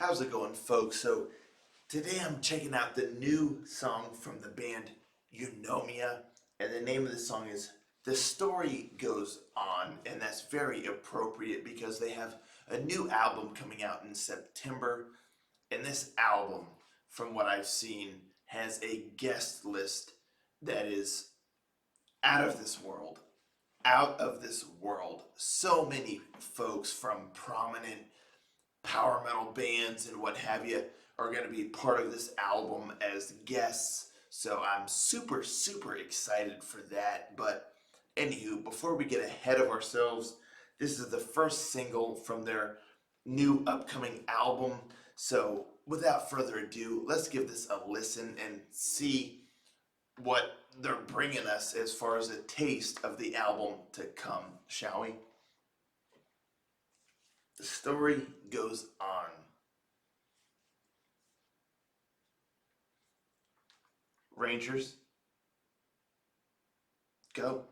How's it going, folks? So today I'm checking out the new song from the band Eunomia, and the name of the song is "The Story Goes On," and that's very appropriate because they have a new album coming out in September, and this album, from what I've seen, has a guest list that is out of this world. Out of this world. So many folks from prominent power metal bands and what have you are going to be part of this album as guests. So I'm super excited for that. But anywho, before we get ahead of ourselves, this is the first single from their new upcoming album. So without further ado, let's give this a listen and see what they're bringing us as far as a taste of the album to come, shall we? The story goes on. Rangers, go.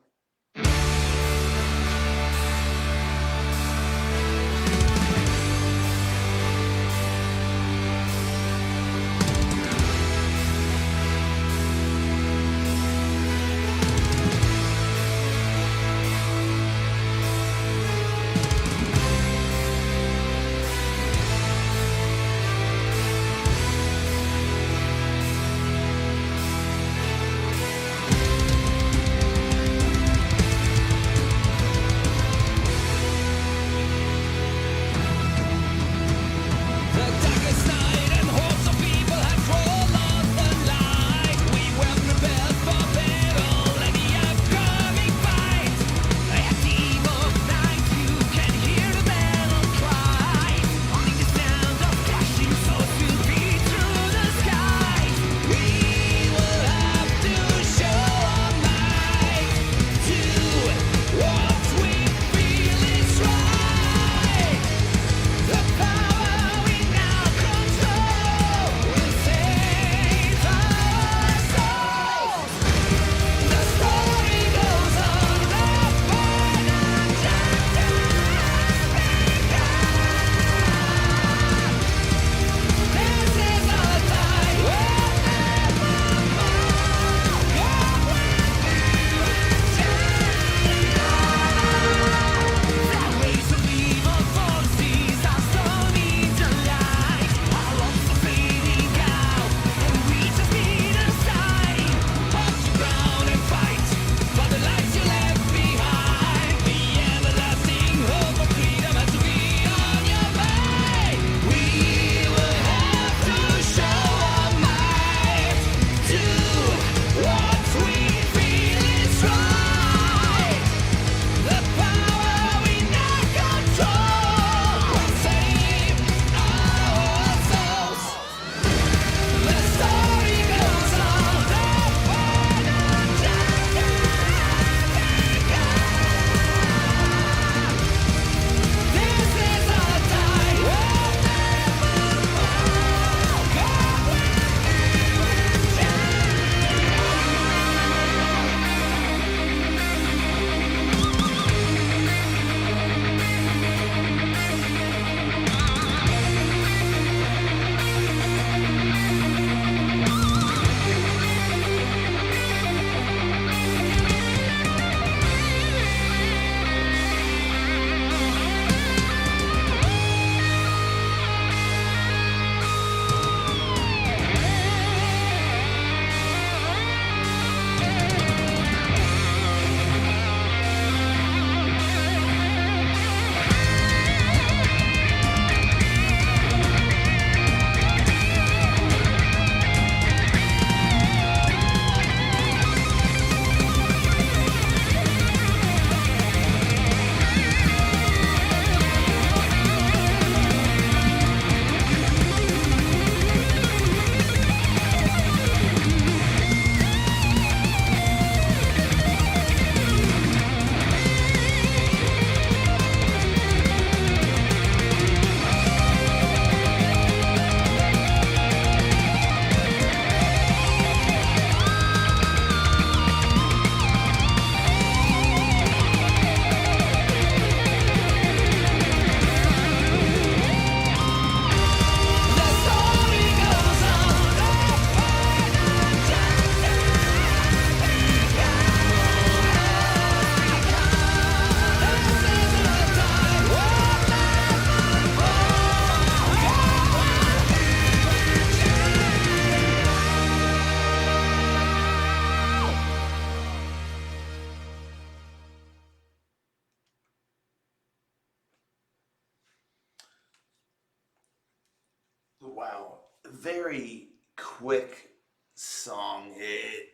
Wow, very quick song. It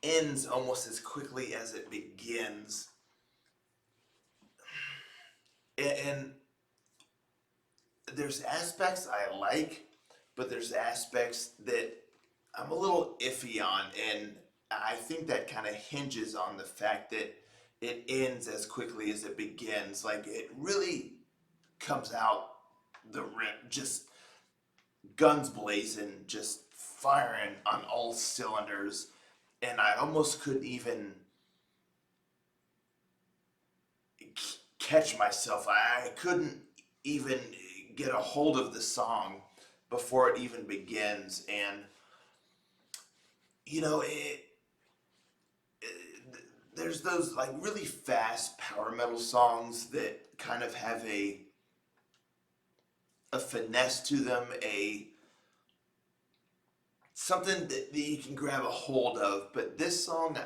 ends almost as quickly as it begins. And there's aspects I like, but there's aspects that I'm a little iffy on, and I think that kind of hinges on the fact that it ends as quickly as it begins. Like it really comes out the rip, just guns blazing, just firing on all cylinders, and I almost couldn't even catch myself. I couldn't even get a hold of the song before it even begins, and you know there's those like really fast power metal songs that kind of have a finesse to them, a something that you can grab a hold of. But this song,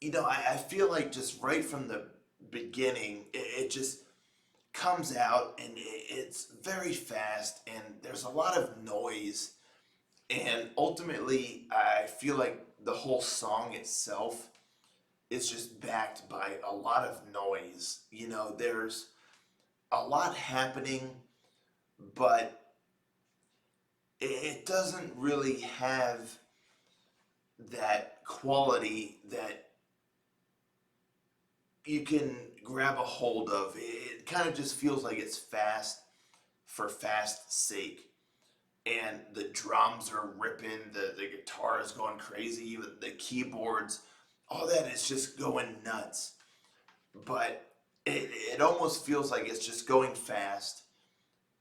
I feel like just right from the beginning, it just comes out and it's very fast and there's a lot of noise. And ultimately, I feel like the whole song itself is just backed by a lot of noise. There's a lot happening, but it doesn't really have that quality that you can grab a hold of. It kind of just feels like it's fast for fast sake. And the drums are ripping, the guitar is going crazy, even the keyboards, all that is just going nuts. But it almost feels like it's just going fast.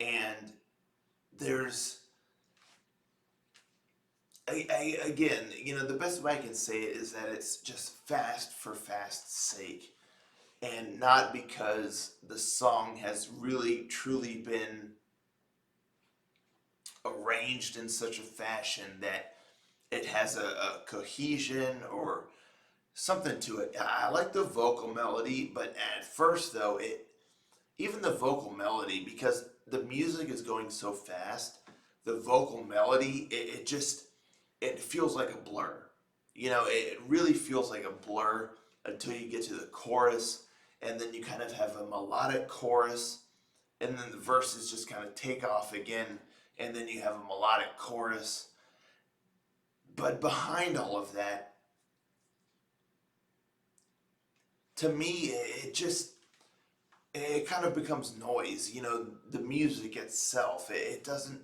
And there's, again, the best way I can say it is that it's just fast for fast sake. And not because the song has really truly been arranged in such a fashion that it has a cohesion or something to it. I like the vocal melody, but at first though, even the vocal melody, because the music is going so fast, the vocal melody, it just it feels like a blur. It really feels like a blur until you get to the chorus, and then you kind of have a melodic chorus, and then the verses just kind of take off again, and then you have a melodic chorus. But behind all of that, to me, it kind of becomes noise. The music itself, it doesn't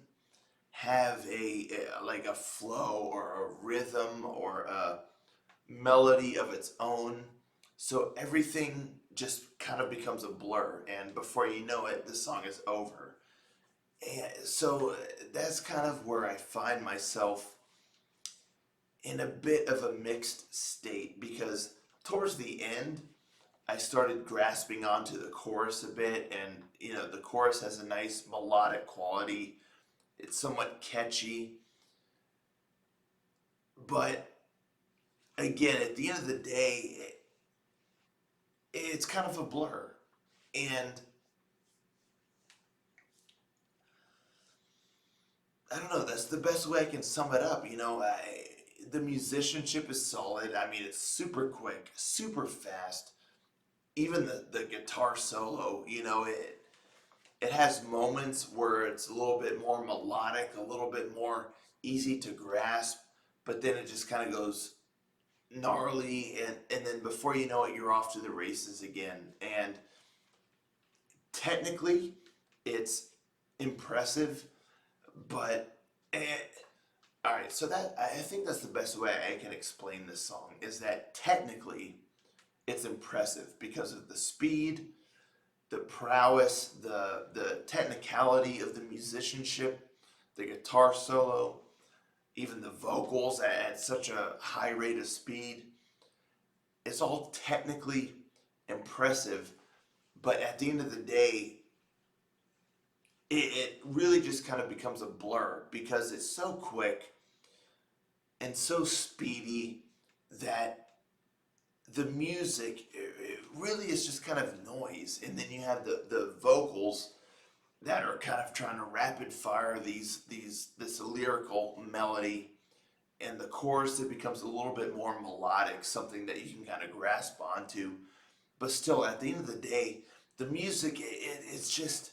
have like a flow or a rhythm or a melody of its own. So everything just kind of becomes a blur, and before you know it, the song is over. And so that's kind of where I find myself in a bit of a mixed state, because towards the end, I started grasping onto the chorus a bit, and the chorus has a nice melodic quality. It's somewhat catchy, but again, at the end of the day, it's kind of a blur. And I don't know, that's the best way I can sum it up. The musicianship is solid. I mean, it's super quick, super fast. Even the guitar solo, it has moments where it's a little bit more melodic, a little bit more easy to grasp, but then it just kind of goes gnarly, and then before you know it, you're off to the races again. And technically, it's impressive, but all right. So that I think that's the best way I can explain this song, is that technically it's impressive because of the speed, the prowess, the technicality of the musicianship, the guitar solo, even the vocals at such a high rate of speed. It's all technically impressive, but at the end of the day, it really just kind of becomes a blur because it's so quick and so speedy that the music, it really is just kind of noise. And then you have the vocals, that are kind of trying to rapid fire this lyrical melody, and the chorus it becomes a little bit more melodic, something that you can kind of grasp onto. But still, at the end of the day, the music it's just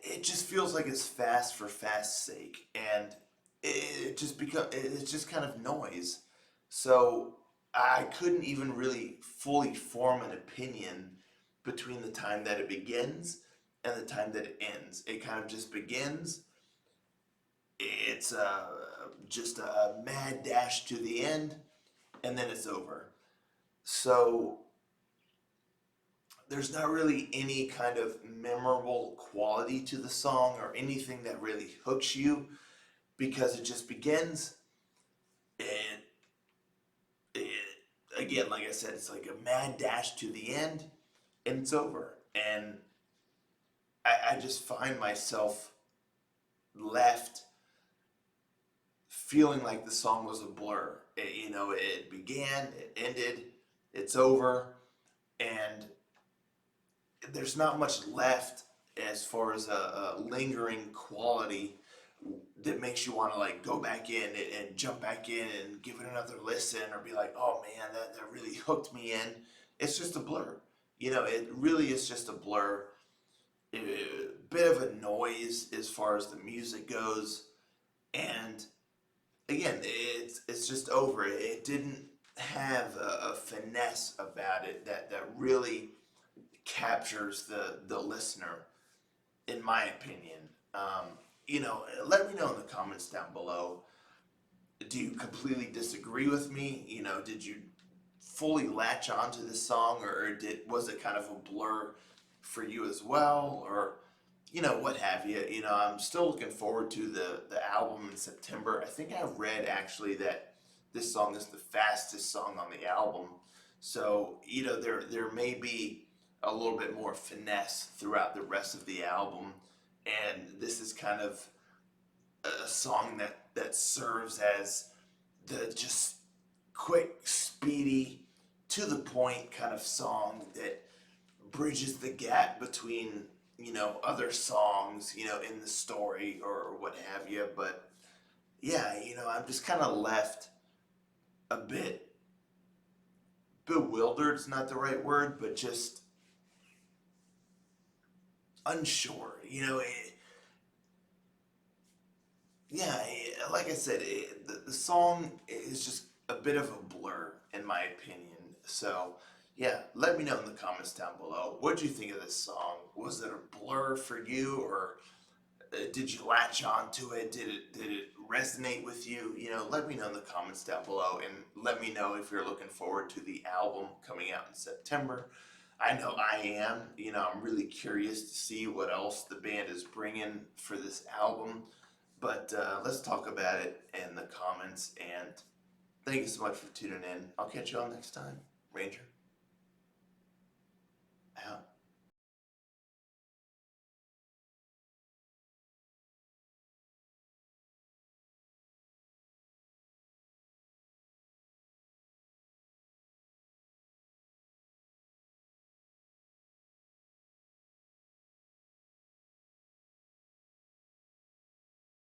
it just feels like it's fast for fast's sake, and it's just kind of noise. So I couldn't even really fully form an opinion between the time that it begins and the time that it ends. It kind of just begins. It's just a mad dash to the end, and then it's over. So there's not really any kind of memorable quality to the song or anything that really hooks you, because it just begins and it, again, like I said, it's like a mad dash to the end and it's over. And I just find myself left feeling like the song was a blur. It began, it ended, it's over, and there's not much left as far as a lingering quality that makes you want to like go back in and jump back in and give it another listen, or be like, oh man, that really hooked me in. It's just a blur. It really is just a blur. A bit of a noise as far as the music goes. And again, it's just over. It didn't have a finesse about it that really captures the listener, in my opinion. Let me know in the comments down below. Do you completely disagree with me? Did you fully latch onto this song, or was it kind of a blur for you as well, or what have you? I'm still looking forward to the album in September. I think I read actually that this song is the fastest song on the album. So, there may be a little bit more finesse throughout the rest of the album, and this is kind of a song that serves as the just quick, speedy, to the point kind of song that bridges the gap between other songs in the story or what have you. But yeah, I'm just kind of left a bit bewildered's not the right word, but just unsure. Yeah, like I said, the song is just a bit of a blur, in my opinion. So, yeah, let me know in the comments down below. What did you think of this song? Was it a blur for you, or did you latch on to it? Did it resonate with you? Let me know in the comments down below, and let me know if you're looking forward to the album coming out in September. I know I am. I'm really curious to see what else the band is bringing for this album. But let's talk about it in the comments. And thank you so much for tuning in. I'll catch you all next time. Ranger out.